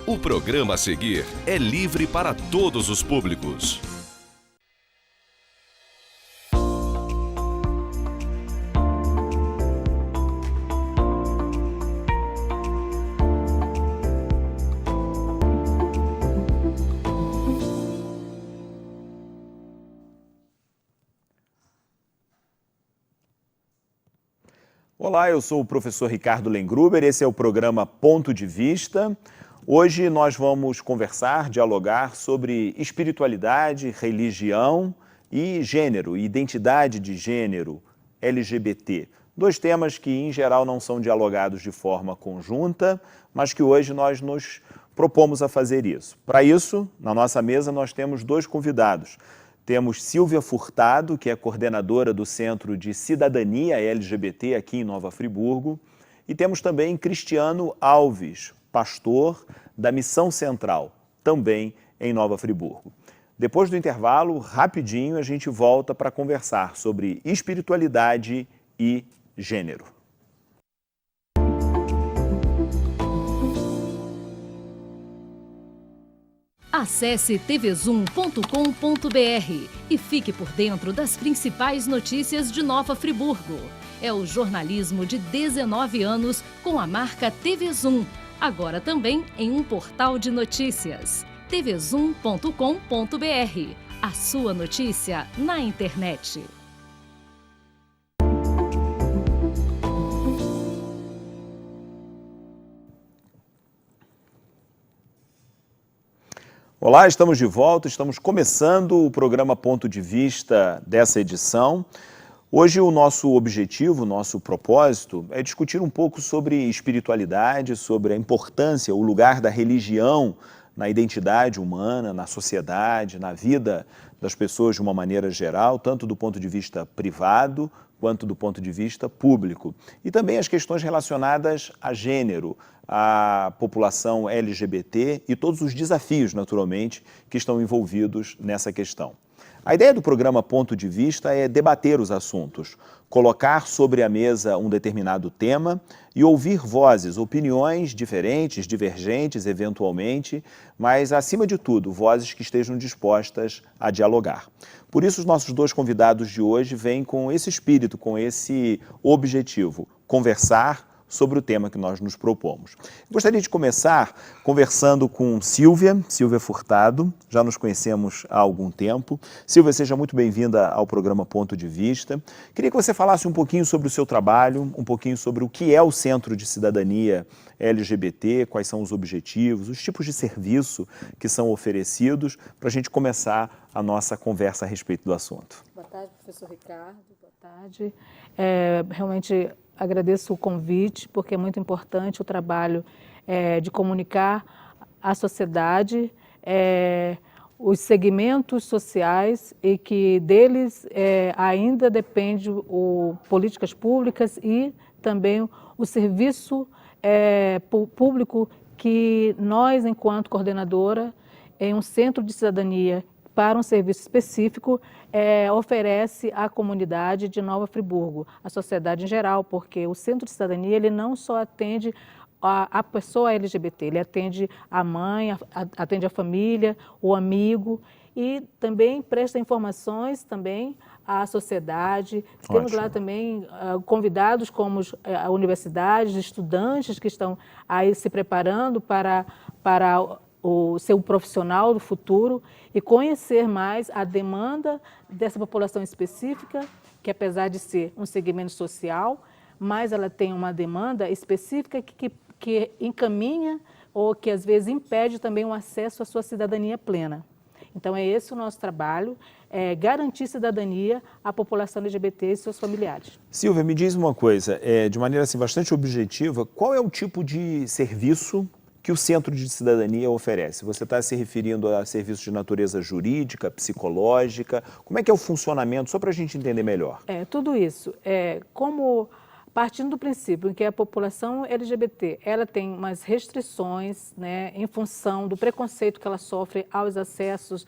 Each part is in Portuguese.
O programa a seguir é livre para todos os públicos. Olá, eu sou o professor Ricardo Lengruber, esse é o programa Ponto de Vista. Hoje nós vamos conversar, dialogar sobre espiritualidade, religião e gênero, identidade de gênero, LGBT. Dois temas que, em geral, não são dialogados de forma conjunta, mas que hoje nós nos propomos a fazer isso. Para isso, na nossa mesa, nós temos dois convidados. Temos Silvia Furtado, que é coordenadora do Centro de Cidadania LGBT aqui em Nova Friburgo. E temos também Cristiano Alves, pastor da Missão Central, também em Nova Friburgo. Depois do intervalo, rapidinho, a gente volta para conversar sobre espiritualidade e gênero. Acesse tvzoom.com.br e fique por dentro das principais notícias de Nova Friburgo. É o jornalismo de 19 anos com a marca TV Zoom, agora também em um portal de notícias. tvzoom.com.br, a sua notícia na internet. Olá, estamos de volta, estamos começando o programa Ponto de Vista dessa edição. Hoje o nosso objetivo, o nosso propósito é discutir um pouco sobre espiritualidade, sobre a importância, o lugar da religião na identidade humana, na sociedade, na vida das pessoas de uma maneira geral, tanto do ponto de vista privado quanto do ponto de vista público. E também as questões relacionadas a gênero, a população LGBT e todos os desafios, naturalmente, que estão envolvidos nessa questão. A ideia do programa Ponto de Vista é debater os assuntos, colocar sobre a mesa um determinado tema e ouvir vozes, opiniões diferentes, divergentes, eventualmente, mas, acima de tudo, vozes que estejam dispostas a dialogar. Por isso, os nossos dois convidados de hoje vêm com esse espírito, com esse objetivo, conversar sobre o tema que nós nos propomos. Gostaria de começar conversando com Silvia Furtado, já nos conhecemos há algum tempo. Silvia, seja muito bem-vinda ao programa Ponto de Vista. Queria que você falasse um pouquinho sobre o seu trabalho, um pouquinho sobre o que é o Centro de Cidadania LGBT, quais são os objetivos, os tipos de serviço que são oferecidos, para a gente começar a nossa conversa a respeito do assunto. Boa tarde, professor Ricardo. Boa tarde. Realmente agradeço o convite, porque é muito importante o trabalho de comunicar à sociedade os segmentos sociais e que deles ainda depende políticas públicas e também o serviço público que nós, enquanto coordenadora, em um centro de cidadania para um serviço específico, oferece à comunidade de Nova Friburgo, à sociedade em geral, porque o Centro de Cidadania ele não só atende a pessoa LGBT, ele atende a mãe, atende a família, o amigo e também presta informações também à sociedade. Ótimo. Temos lá também convidados como universidades, estudantes que estão aí se preparando para ser um profissional do futuro e conhecer mais a demanda dessa população específica, que apesar de ser um segmento social, mas ela tem uma demanda específica que encaminha ou que às vezes impede também o acesso à sua cidadania plena. Então é esse o nosso trabalho, garantir cidadania à população LGBT e seus familiares. Silvia, me diz uma coisa, de maneira assim, bastante objetiva, qual é o tipo de serviço que o Centro de Cidadania oferece? Você está se referindo a serviços de natureza jurídica, psicológica? Como é que é o funcionamento, só para a gente entender melhor? Tudo isso. Partindo do princípio em que a população LGBT ela tem umas restrições, né, em função do preconceito que ela sofre aos acessos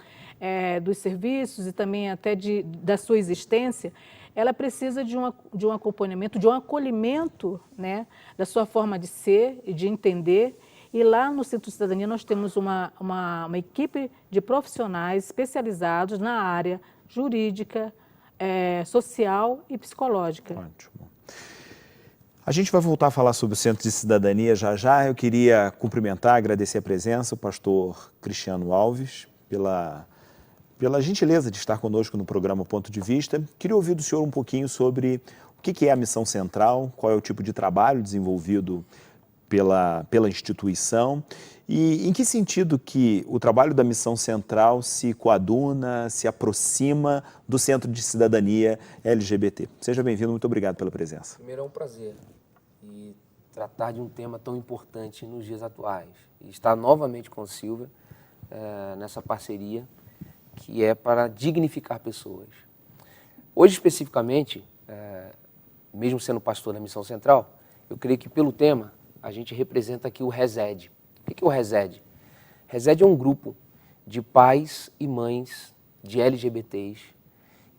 dos serviços e também até da sua existência, ela precisa de um acompanhamento, de um acolhimento, né, da sua forma de ser e de entender. E lá no Centro de Cidadania nós temos uma equipe de profissionais especializados na área jurídica, social e psicológica. Ótimo. A gente vai voltar a falar sobre o Centro de Cidadania já já. Eu queria cumprimentar, agradecer a presença, o pastor Cristiano Alves, pela gentileza de estar conosco no programa Ponto de Vista. Queria ouvir do senhor um pouquinho sobre o que é a Missão Central, qual é o tipo de trabalho desenvolvido pela instituição e em que sentido que o trabalho da Missão Central se coaduna, se aproxima do Centro de Cidadania LGBT. Seja bem-vindo, muito obrigado pela presença. Primeiro, é um prazer e tratar de um tema tão importante nos dias atuais. E estar novamente com o Silvia nessa parceria que é para dignificar pessoas. Hoje, especificamente, mesmo sendo pastor da Missão Central, eu creio que pelo tema a gente representa aqui o RESED. O que é o RESED? RESED é um grupo de pais e mães de LGBTs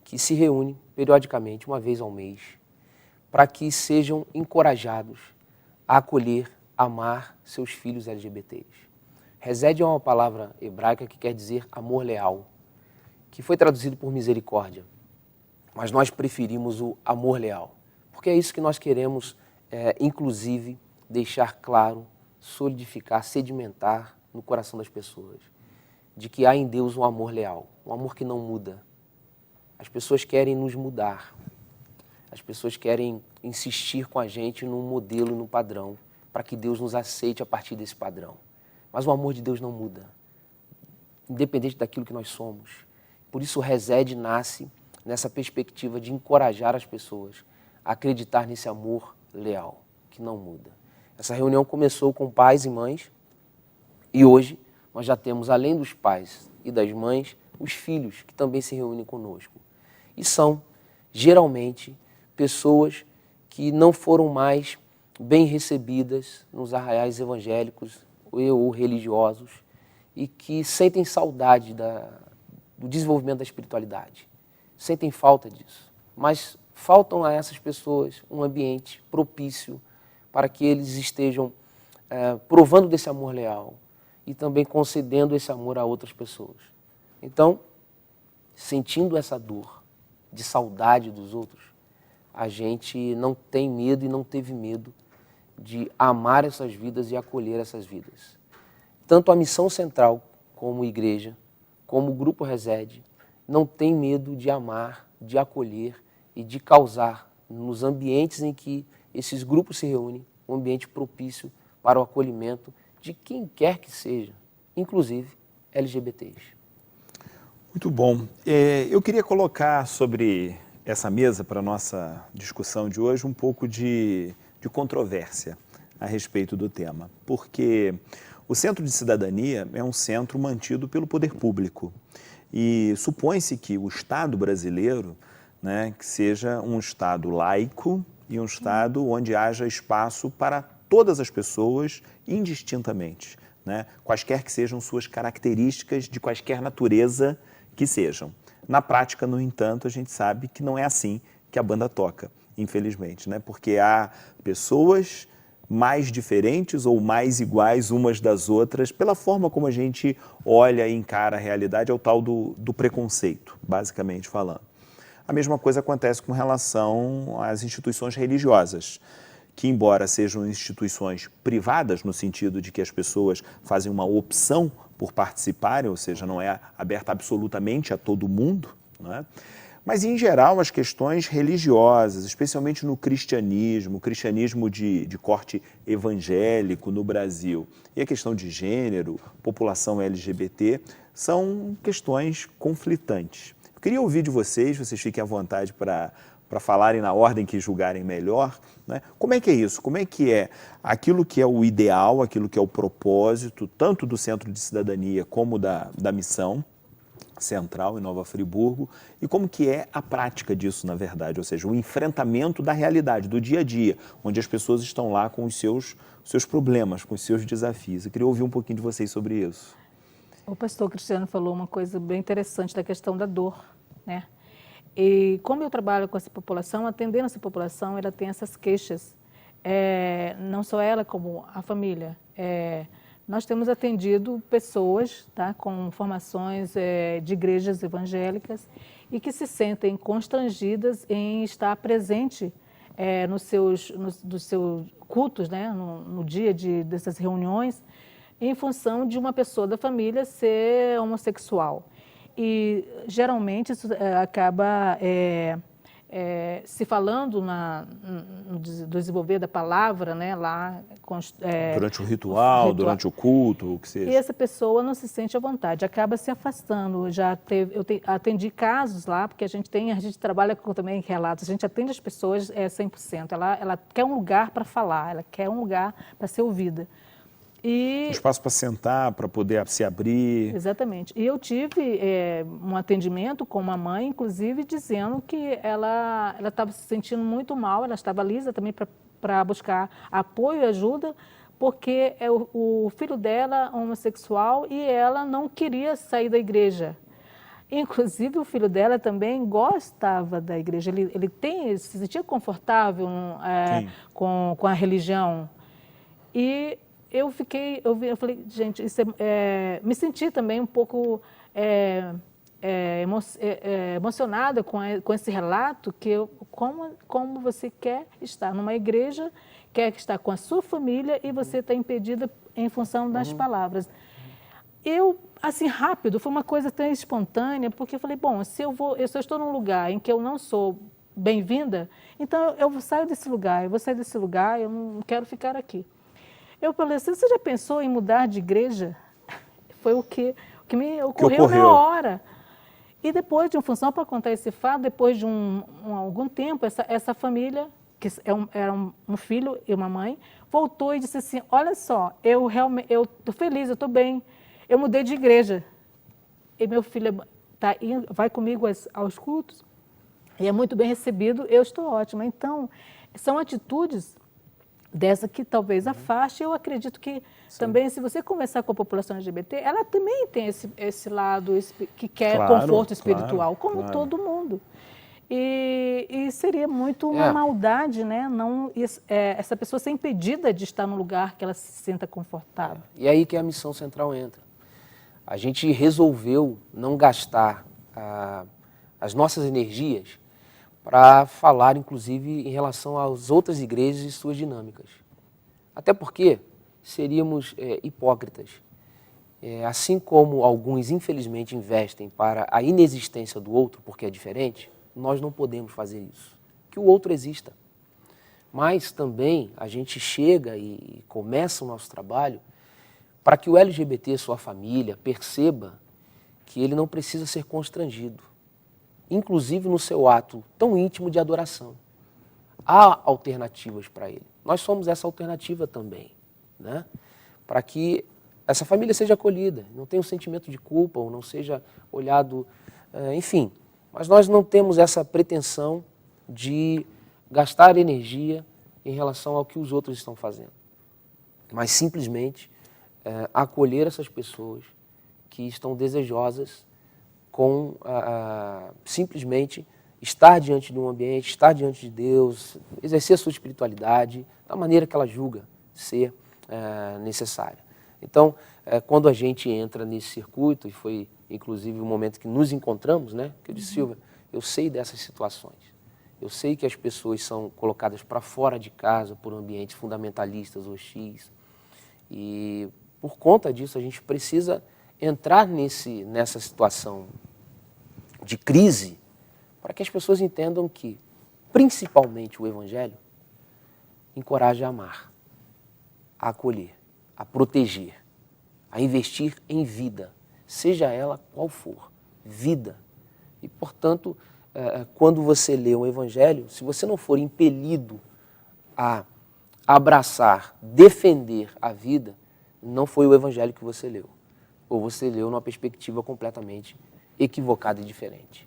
que se reúnem periodicamente, uma vez ao mês, para que sejam encorajados a acolher, amar seus filhos LGBTs. RESED é uma palavra hebraica que quer dizer amor leal, que foi traduzido por misericórdia, mas nós preferimos o amor leal, porque é isso que nós queremos, inclusive, deixar claro, solidificar, sedimentar no coração das pessoas, de que há em Deus um amor leal, um amor que não muda. As pessoas querem nos mudar, as pessoas querem insistir com a gente num modelo, num padrão, para que Deus nos aceite a partir desse padrão. Mas o amor de Deus não muda, independente daquilo que nós somos. Por isso o RESED nasce nessa perspectiva de encorajar as pessoas a acreditar nesse amor leal, que não muda. Essa reunião começou com pais e mães e hoje nós já temos, além dos pais e das mães, os filhos que também se reúnem conosco. E são, geralmente, pessoas que não foram mais bem recebidas nos arraiais evangélicos ou religiosos e que sentem saudade do desenvolvimento da espiritualidade, sentem falta disso, mas faltam a essas pessoas um ambiente propício para que eles estejam provando desse amor leal e também concedendo esse amor a outras pessoas. Então, sentindo essa dor de saudade dos outros, a gente não tem medo e não teve medo de amar essas vidas e acolher essas vidas. Tanto a Missão Central como igreja, como o Grupo RESED, não tem medo de amar, de acolher e de causar nos ambientes em que esses grupos se reúnem, um ambiente propício para o acolhimento de quem quer que seja, inclusive LGBTs. Muito bom. Eu queria colocar sobre essa mesa para a nossa discussão de hoje um pouco de controvérsia a respeito do tema, porque o Centro de Cidadania é um centro mantido pelo poder público e supõe-se que o Estado brasileiro, né, que seja um Estado laico e um Estado onde haja espaço para todas as pessoas indistintamente, né, quaisquer que sejam suas características de quaisquer natureza que sejam. Na prática, no entanto, a gente sabe que não é assim que a banda toca, infelizmente, né, porque há pessoas mais diferentes ou mais iguais umas das outras, pela forma como a gente olha e encara a realidade, é o tal do preconceito, basicamente falando. A mesma coisa acontece com relação às instituições religiosas, que embora sejam instituições privadas, no sentido de que as pessoas fazem uma opção por participarem, ou seja, não é aberta absolutamente a todo mundo, né? Mas, em geral, as questões religiosas, especialmente no cristianismo, o cristianismo de corte evangélico no Brasil, e a questão de gênero, população LGBT, são questões conflitantes. Eu queria ouvir de vocês fiquem à vontade para falarem na ordem que julgarem melhor, né? Como é que é isso? Como é que é aquilo que é o ideal, aquilo que é o propósito, tanto do Centro de Cidadania como da Missão Central em Nova Friburgo, e como que é a prática disso, na verdade, ou seja, o enfrentamento da realidade, do dia a dia, onde as pessoas estão lá com os seus problemas, com os seus desafios. Eu queria ouvir um pouquinho de vocês sobre isso. O pastor Cristiano falou uma coisa bem interessante da questão da dor, né? E como eu trabalho com essa população, atendendo essa população, ela tem essas queixas, não só ela, como a família. Nós temos atendido pessoas, tá, com formações de igrejas evangélicas e que se sentem constrangidas em estar presente nos seus cultos, né, no dia dessas reuniões, em função de uma pessoa da família ser homossexual. E geralmente isso acaba se falando no desenvolver da palavra, né, lá durante o ritual, durante o culto, o que seja. E essa pessoa não se sente à vontade, acaba se afastando. Eu atendi casos lá, porque a gente trabalha com também relatos, a gente atende as pessoas 100%. Ela quer um lugar para falar, ela quer um lugar para ser ouvida. Um espaço para sentar, para poder se abrir. Exatamente. E eu tive um atendimento com uma mãe, inclusive, dizendo que ela estava se sentindo muito mal, ela estava ali também para buscar apoio e ajuda, porque o filho dela é homossexual e ela não queria sair da igreja. Inclusive, o filho dela também gostava da igreja, ele se sentia confortável com a religião. E eu falei, gente, me senti também um pouco emocionada com esse relato, que como você quer estar numa igreja, quer estar com a sua família e você está impedida em função das palavras. Eu, assim, rápido, foi uma coisa tão espontânea, porque eu falei, bom, se eu estou num lugar em que eu não sou bem-vinda, então eu saio desse lugar, eu não quero ficar aqui. Eu falei assim, você já pensou em mudar de igreja? Foi o que me ocorreu na hora. E depois de função, para contar esse fato, depois de algum tempo, essa família, que era um filho e uma mãe, voltou e disse assim, olha só, eu estou feliz, eu estou bem, eu mudei de igreja. E meu filho vai comigo aos cultos, e é muito bem recebido, eu estou ótima. Então, são atitudes dessa que talvez afaste. Eu acredito que também, se você conversar com a população LGBT, ela também tem esse lado que quer conforto espiritual, como todo mundo. E seria muito uma maldade, né? Essa pessoa ser impedida de estar num lugar que ela se sinta confortável. E aí que a missão central entra. A gente resolveu não gastar as nossas energias para falar, inclusive, em relação às outras igrejas e suas dinâmicas. Até porque seríamos hipócritas. Assim como alguns, infelizmente, investem para a inexistência do outro, porque é diferente, nós não podemos fazer isso. Que o outro exista. Mas também a gente chega e começa o nosso trabalho para que o LGBT, sua família, perceba que ele não precisa ser constrangido, inclusive no seu ato tão íntimo de adoração. Há alternativas para ele. Nós somos essa alternativa também, né? Para que essa família seja acolhida, não tenha um sentimento de culpa ou não seja olhado, enfim. Mas nós não temos essa pretensão de gastar energia em relação ao que os outros estão fazendo, mas simplesmente acolher essas pessoas que estão desejosas com simplesmente estar diante de um ambiente, estar diante de Deus, exercer a sua espiritualidade da maneira que ela julga ser necessária. Então, quando a gente entra nesse circuito, e foi inclusive o momento que nos encontramos, né, que eu disse, Silvia, eu sei dessas situações, eu sei que as pessoas são colocadas para fora de casa por ambientes fundamentalistas, hostis, e por conta disso a gente precisa entrar nessa situação de crise para que as pessoas entendam que, principalmente o Evangelho, encoraja a amar, a acolher, a proteger, a investir em vida, seja ela qual for, vida. E, portanto, quando você lê o Evangelho, se você não for impelido a abraçar, defender a vida, não foi o Evangelho que você leu. Ou você leu numa perspectiva completamente equivocada e diferente.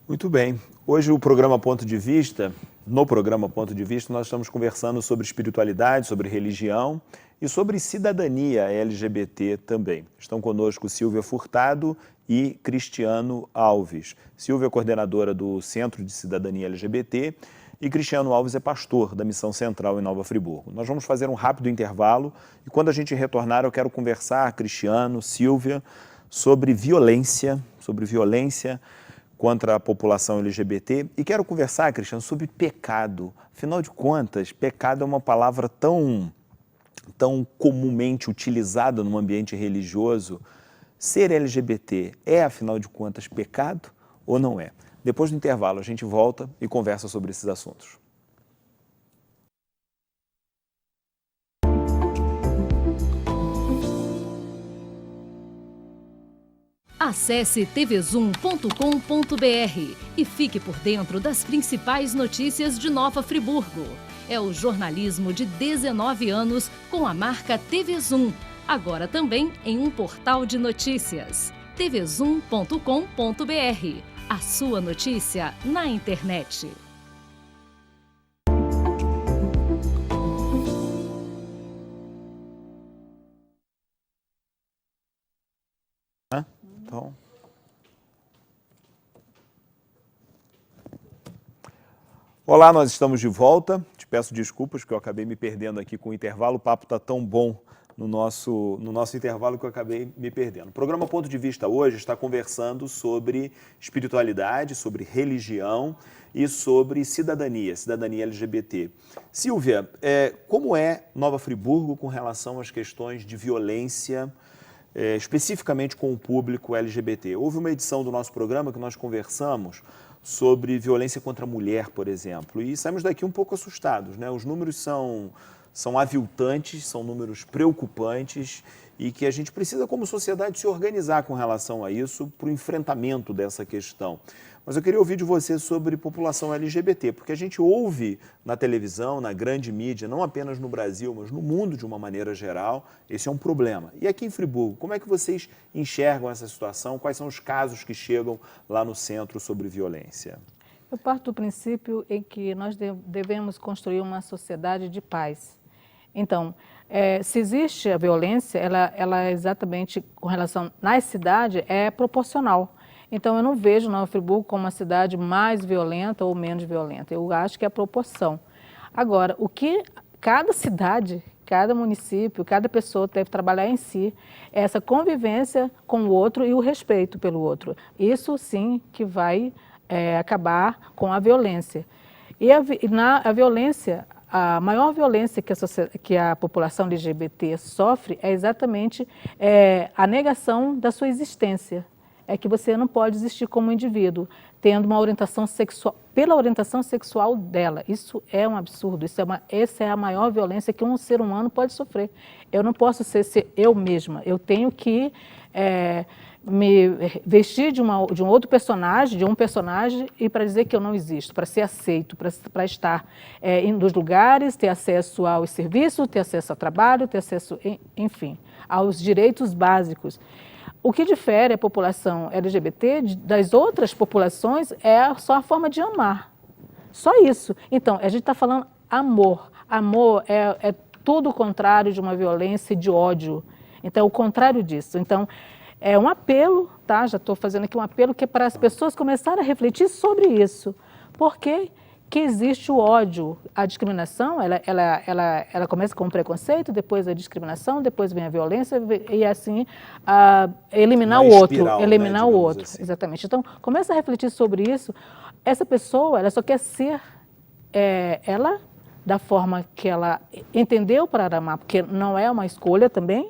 Muito bem. Hoje no programa Ponto de Vista, nós estamos conversando sobre espiritualidade, sobre religião e sobre cidadania LGBT também. Estão conosco Silvia Furtado e Cristiano Alves. Silvia é coordenadora do Centro de Cidadania LGBT e Cristiano Alves é pastor da Missão Central em Nova Friburgo. Nós vamos fazer um rápido intervalo e quando a gente retornar eu quero conversar, Cristiano, Silvia, sobre violência contra a população LGBT e quero conversar, Cristiano, sobre pecado. Afinal de contas, pecado é uma palavra tão comumente utilizada no ambiente religioso. Ser LGBT é, afinal de contas, pecado ou não é? Depois do intervalo, a gente volta e conversa sobre esses assuntos. Acesse tvzoom.com.br e fique por dentro das principais notícias de Nova Friburgo. É o jornalismo de 19 anos com a marca TV Zoom, agora também em um portal de notícias. tvzoom.com.br, a sua notícia na internet. Então... Olá, nós estamos de volta. Te peço desculpas que eu acabei me perdendo aqui com o intervalo. O papo está tão bom no nosso intervalo que eu acabei me perdendo. O programa Ponto de Vista hoje está conversando sobre espiritualidade, sobre religião e sobre cidadania LGBT. Silvia, como é Nova Friburgo com relação às questões de violência, especificamente com o público LGBT? Houve uma edição do nosso programa que nós conversamos sobre violência contra a mulher, por exemplo, e saímos daqui um pouco assustados, né? Os números são aviltantes, são números preocupantes e que a gente precisa, como sociedade, se organizar com relação a isso, para o enfrentamento dessa questão. Mas eu queria ouvir de você sobre população LGBT, porque a gente ouve na televisão, na grande mídia, não apenas no Brasil, mas no mundo de uma maneira geral, esse é um problema. E aqui em Friburgo, como é que vocês enxergam essa situação? Quais são os casos que chegam lá no centro sobre violência? Eu parto do princípio em que nós devemos construir uma sociedade de paz. Então, se existe a violência, ela é exatamente com relação na cidade, é proporcional. Então, eu não vejo Nova Friburgo como uma cidade mais violenta ou menos violenta. Eu acho que é a proporção. Agora, o que cada cidade, cada município, cada pessoa deve trabalhar em si é essa convivência com o outro e o respeito pelo outro. Isso, sim, que vai acabar com a violência. E a violência, a maior violência que a população LGBT sofre é exatamente a negação da sua existência. É que você não pode existir como indivíduo, tendo uma orientação sexual, pela orientação sexual dela. Isso é um absurdo, essa é a maior violência que um ser humano pode sofrer. Eu não posso ser eu mesma, eu tenho que me vestir de um outro personagem, e para dizer que eu não existo, para ser aceito, para estar nos lugares, ter acesso aos serviços, ter acesso ao trabalho, ter acesso, enfim, aos direitos básicos. O que difere a população LGBT das outras populações é só a forma de amar. Só isso. Então, a gente está falando amor. Amor é tudo o contrário de uma violência e de ódio. Então, é o contrário disso. Então, é um apelo, tá? Já estou fazendo aqui um apelo que é para as pessoas começarem a refletir sobre isso. Por que existe o ódio? A discriminação, ela começa com o preconceito, depois a discriminação, depois vem a violência e assim eliminar o outro. Eliminar, né, o outro, assim. Exatamente. Então, começa a refletir sobre isso. Essa pessoa, ela só quer ser ela da forma que ela entendeu para amar, porque não é uma escolha também.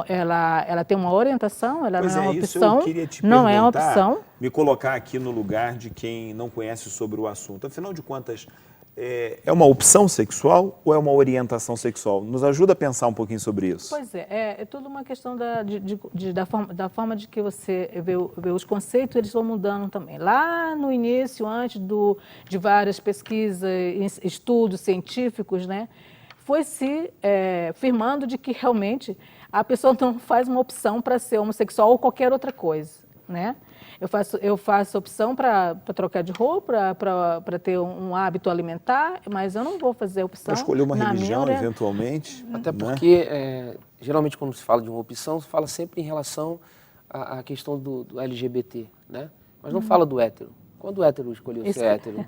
Ela tem uma orientação, ela não é uma opção, não é uma opção. Me colocar aqui no lugar de quem não conhece sobre o assunto. Afinal de contas, é uma opção sexual ou é uma orientação sexual? Nos ajuda a pensar um pouquinho sobre isso. Pois é tudo uma questão da forma de que você vê os conceitos, eles vão mudando também. Lá no início, antes de várias pesquisas, estudos científicos, né, foi se firmando de que realmente a pessoa não faz uma opção para ser homossexual ou qualquer outra coisa, né? Eu faço opção para trocar de roupa, para ter um hábito alimentar, mas eu não vou fazer opção para escolher uma religião, eventualmente. Até porque, geralmente, quando se fala de uma opção, se fala sempre em relação à questão do LGBT, né? Mas não fala do hétero. Quando o hétero escolheu ser hétero?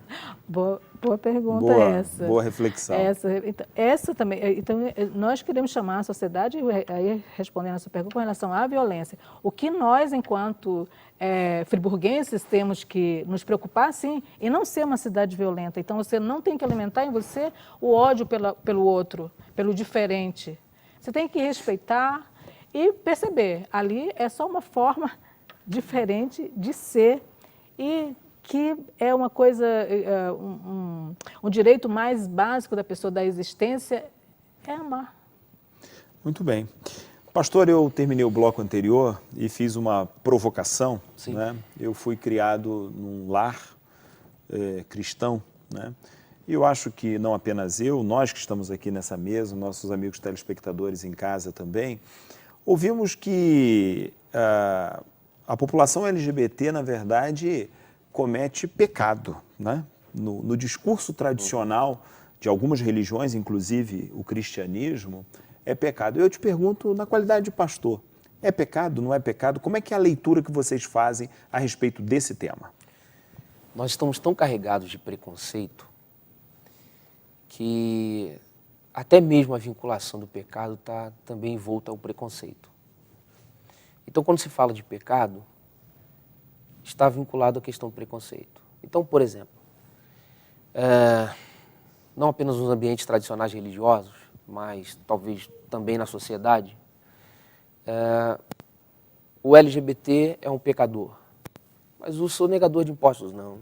Boa pergunta essa. Boa reflexão. Essa também. Então, nós queremos chamar a sociedade, aí respondendo a sua pergunta, com relação à violência. O que nós, enquanto friburguenses, temos que nos preocupar, sim, em não ser uma cidade violenta. Então, você não tem que alimentar em você o ódio pelo outro, pelo diferente. Você tem que respeitar e perceber, ali é só uma forma diferente de ser e que é uma coisa, um direito mais básico da pessoa, da existência, é amar. Muito bem. Pastor, eu terminei o bloco anterior e fiz uma provocação. Sim. Né? Eu fui criado num lar cristão, né? E eu acho que não apenas eu, nós que estamos aqui nessa mesa, nossos amigos telespectadores em casa também, ouvimos que a população LGBT, na verdade, comete pecado, né? No discurso tradicional de algumas religiões, inclusive o cristianismo, é pecado. Eu te pergunto, na qualidade de pastor, é pecado, não é pecado? Como é que é a leitura que vocês fazem a respeito desse tema? Nós estamos tão carregados de preconceito que até mesmo a vinculação do pecado está também envolta ao preconceito. Então, quando se fala de pecado, está vinculado à questão do preconceito. Então, por exemplo, não apenas nos ambientes tradicionais religiosos, mas talvez também na sociedade, o LGBT é um pecador, mas o sonegador de impostos não,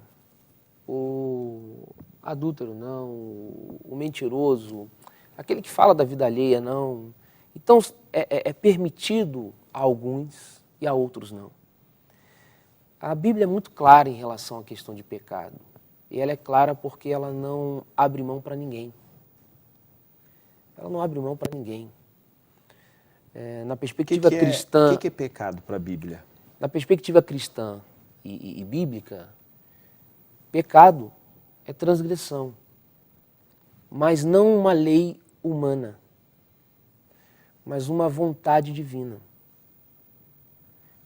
o adúltero não, o mentiroso, aquele que fala da vida alheia não. Então, é permitido a alguns e a outros não. A Bíblia é muito clara em relação à questão de pecado. E ela é clara porque ela não abre mão para ninguém. Ela não abre mão para ninguém. Na perspectiva cristã... O que é pecado para a Bíblia? Na perspectiva cristã e bíblica, pecado é transgressão, mas não uma lei humana, mas uma vontade divina.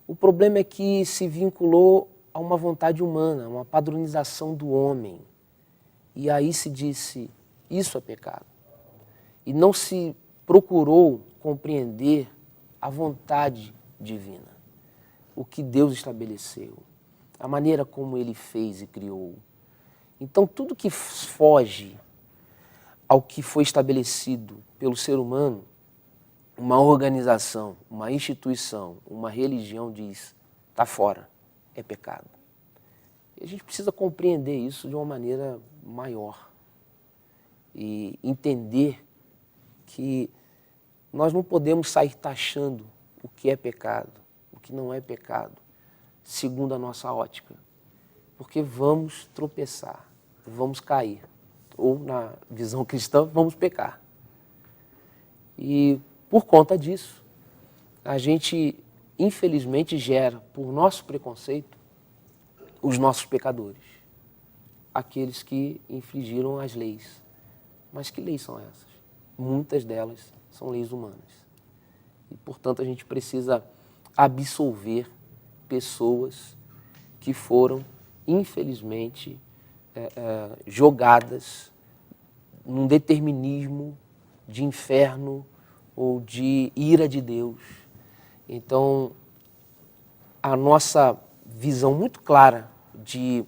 O problema é que se vinculou a uma vontade humana, uma padronização do homem. E aí se disse, isso é pecado. E não se procurou compreender a vontade divina, o que Deus estabeleceu, a maneira como Ele fez e criou. Então, tudo que foge ao que foi estabelecido pelo ser humano, uma organização, uma instituição, uma religião diz, está fora, é pecado. E a gente precisa compreender isso de uma maneira maior e entender que nós não podemos sair taxando o que é pecado, o que não é pecado, segundo a nossa ótica, porque vamos tropeçar, vamos cair, ou na visão cristã, vamos pecar. E por conta disso, a gente, infelizmente, gera, por nosso preconceito, os nossos pecadores. Aqueles que infringiram as leis. Mas que leis são essas? Muitas delas são leis humanas. E, portanto, a gente precisa absolver pessoas que foram, infelizmente, jogadas num determinismo de inferno ou de ira de Deus. Então, a nossa visão muito clara de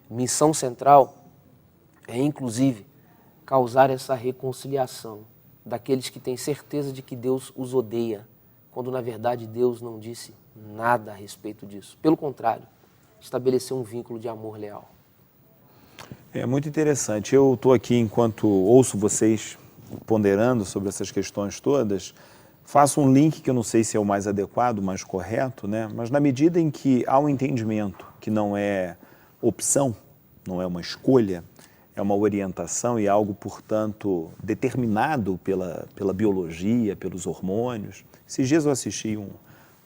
missão central é, inclusive, causar essa reconciliação daqueles que têm certeza de que Deus os odeia, quando, na verdade, Deus não disse nada a respeito disso. Pelo contrário, estabeleceu um vínculo de amor leal. É muito interessante. Eu estou aqui, enquanto ouço vocês ponderando sobre essas questões todas, faço um link que eu não sei se é o mais adequado, o mais correto, né? Mas na medida em que há um entendimento que não é opção, não é uma escolha, é uma orientação e algo, portanto, determinado pela biologia, pelos hormônios. Esses dias eu assisti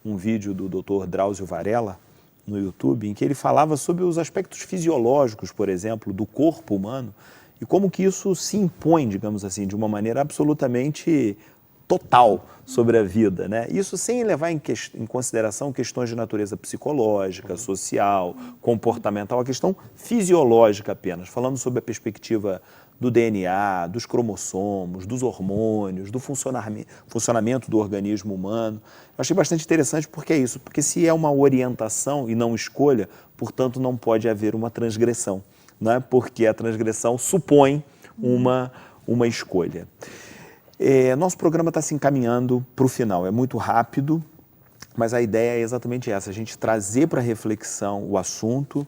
um vídeo do Dr. Drauzio Varela no YouTube, em que ele falava sobre os aspectos fisiológicos, por exemplo, do corpo humano, e como que isso se impõe, digamos assim, de uma maneira absolutamente total sobre a vida, né? Isso sem levar em consideração questões de natureza psicológica, social, comportamental, a questão fisiológica apenas, falando sobre a perspectiva do DNA, dos cromossomos, dos hormônios, do funcionamento do organismo humano. Eu achei bastante interessante porque é isso, porque se é uma orientação e não escolha, portanto não pode haver uma transgressão, né? Porque a transgressão supõe uma escolha. Nosso programa está se encaminhando para o final, é muito rápido, mas a ideia é exatamente essa, a gente trazer para reflexão o assunto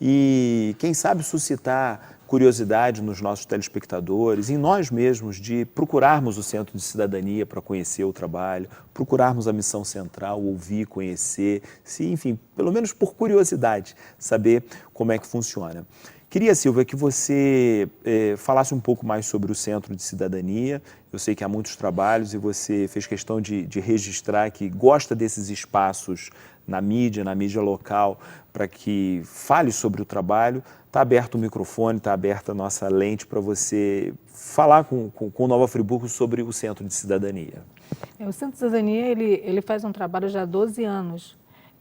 e, quem sabe, suscitar curiosidade nos nossos telespectadores, em nós mesmos, de procurarmos o Centro de Cidadania para conhecer o trabalho, procurarmos a Missão Central, ouvir, conhecer, enfim, pelo menos por curiosidade, saber como é que funciona. Queria, Silvia, que você falasse um pouco mais sobre o Centro de Cidadania. Eu sei que há muitos trabalhos e você fez questão de registrar que gosta desses espaços na mídia local, para que fale sobre o trabalho. Está aberto o microfone, está aberta a nossa lente para você falar com o Nova Friburgo sobre o Centro de Cidadania. O Centro de Cidadania ele faz um trabalho já há 12 anos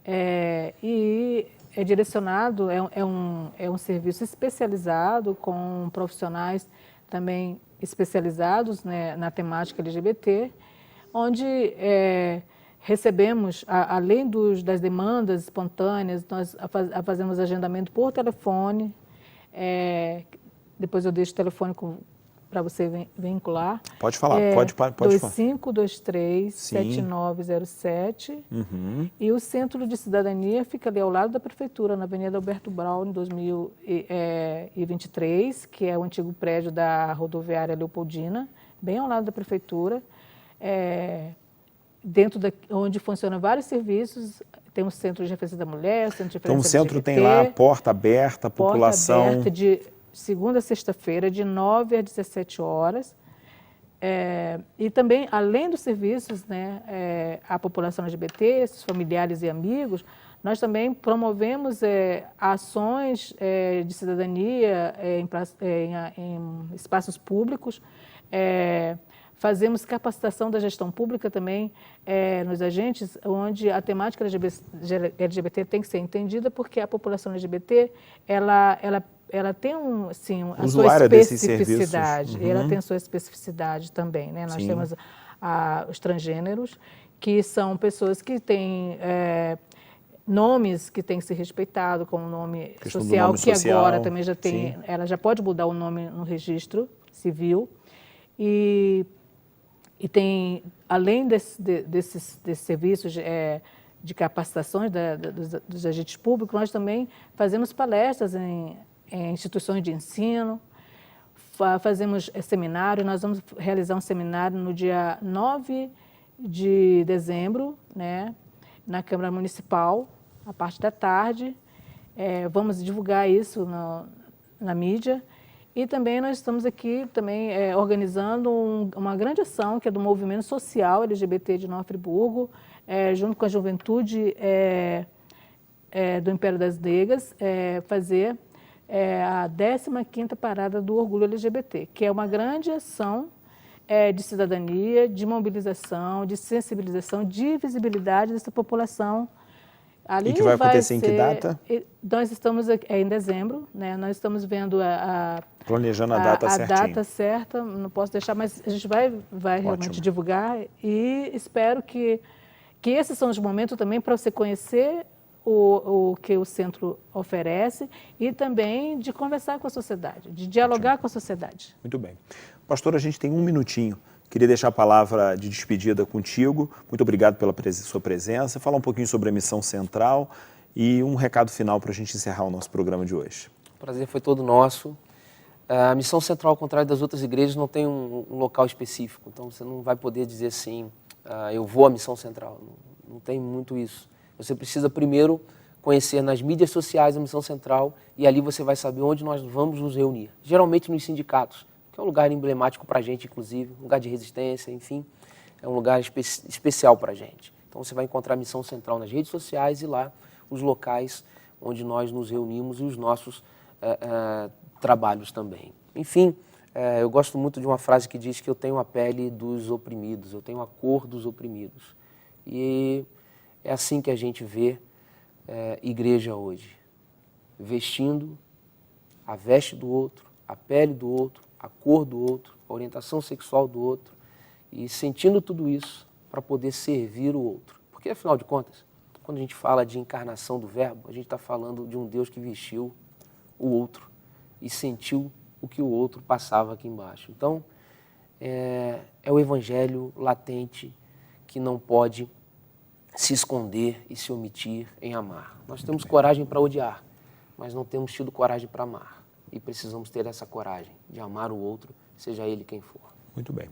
e é direcionado, é um serviço especializado com profissionais também especializados, né, na temática LGBT, onde recebemos, além das demandas espontâneas, nós fazemos agendamento por telefone, depois eu deixo o telefone para você vincular. Pode falar, pode falar. 2523-7907. Uhum. E o Centro de Cidadania fica ali ao lado da Prefeitura, na Avenida Alberto Braun, em 2023, que é o antigo prédio da rodoviária Leopoldina, bem ao lado da Prefeitura. Dentro onde funcionam vários serviços, tem o Centro de Referência da Mulher, o Centro de Referência Então o centro LGBT, tem lá porta aberta, população... Porta aberta de segunda a sexta-feira, de 9 às 17 horas. E também, além dos serviços, né, à população LGBT, seus familiares e amigos, nós também promovemos ações de cidadania em espaços públicos, fazemos capacitação da gestão pública também nos agentes, onde a temática LGBT tem que ser entendida, porque a população LGBT ela tem a sua especificidade. Uhum. Ela tem a sua especificidade também, né? Nós temos os transgêneros, que são pessoas que têm nomes que têm que ser respeitados, como o nome social, nome social, agora também já tem, ela já pode mudar o nome no registro civil. E tem, além desses serviços de capacitações dos agentes públicos, nós também fazemos palestras em instituições de ensino, fazemos seminário. Nós vamos realizar um seminário no dia 9 de dezembro, né, na Câmara Municipal, à parte da tarde. Vamos divulgar isso na mídia. E também nós estamos aqui também organizando uma grande ação, que é do movimento social LGBT de Nova Friburgo, junto com a juventude do Império das Negras, fazer a 15ª Parada do Orgulho LGBT, que é uma grande ação de cidadania, de mobilização, de sensibilização, de visibilidade dessa população. Ali e que vai acontecer em que data? Nós estamos em dezembro, né? Nós estamos vendo planejando a data certinho. A data certa, não posso deixar, mas a gente vai realmente divulgar, e espero que esses são os momentos também para você conhecer o que o centro oferece e também de conversar com a sociedade, de dialogar com a sociedade. Muito bem. Pastor, a gente tem um minutinho. Queria deixar a palavra de despedida contigo. Muito obrigado pela sua presença. Falar um pouquinho sobre a Missão Central e um recado final para a gente encerrar o nosso programa de hoje. O prazer foi todo nosso. A Missão Central, ao contrário das outras igrejas, não tem um local específico. Então, você não vai poder dizer assim, eu vou à Missão Central. Não tem muito isso. Você precisa primeiro conhecer nas mídias sociais a Missão Central e ali você vai saber onde nós vamos nos reunir. Geralmente nos sindicatos, que é um lugar emblemático para a gente, inclusive, um lugar de resistência, enfim, é um lugar especial para a gente. Então você vai encontrar a Missão Central nas redes sociais e lá os locais onde nós nos reunimos e os nossos trabalhos também. Enfim, Eu gosto muito de uma frase que diz que eu tenho a pele dos oprimidos, eu tenho a cor dos oprimidos. E é assim que a gente vê igreja hoje, vestindo a veste do outro, a pele do outro, a cor do outro, a orientação sexual do outro, e sentindo tudo isso para poder servir o outro. Porque, afinal de contas, quando a gente fala de encarnação do Verbo, a gente está falando de um Deus que vestiu o outro e sentiu o que o outro passava aqui embaixo. Então, é o evangelho latente que não pode se esconder e se omitir em amar. Nós temos coragem para odiar, mas não temos tido coragem para amar. E precisamos ter essa coragem de amar o outro, seja ele quem for. Muito bem.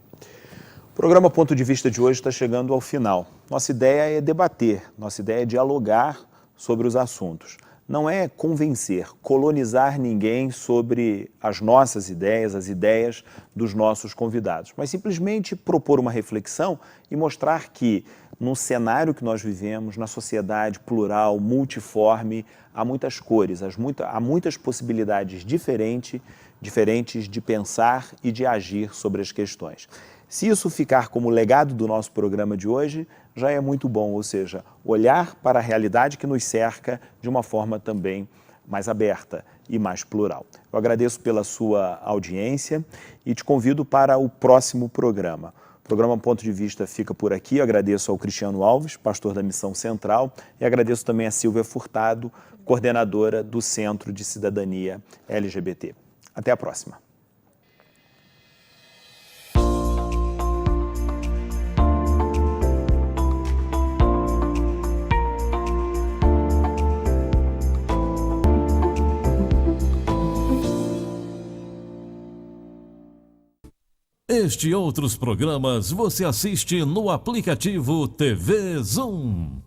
O programa Ponto de Vista de hoje está chegando ao final. Nossa ideia é debater, nossa ideia é dialogar sobre os assuntos. Não é convencer, colonizar ninguém sobre as nossas ideias, as ideias dos nossos convidados, mas simplesmente propor uma reflexão e mostrar que, no cenário que nós vivemos, na sociedade plural, multiforme, há muitas cores, há muitas possibilidades diferentes de pensar e de agir sobre as questões. Se isso ficar como legado do nosso programa de hoje, já é muito bom, ou seja, olhar para a realidade que nos cerca de uma forma também mais aberta e mais plural. Eu agradeço pela sua audiência e te convido para o próximo programa. O programa Ponto de Vista fica por aqui. Eu agradeço ao Cristiano Alves, pastor da Missão Central, e agradeço também a Silvia Furtado, coordenadora do Centro de Cidadania LGBT. Até a próxima. Este e outros programas você assiste no aplicativo TV Zoom.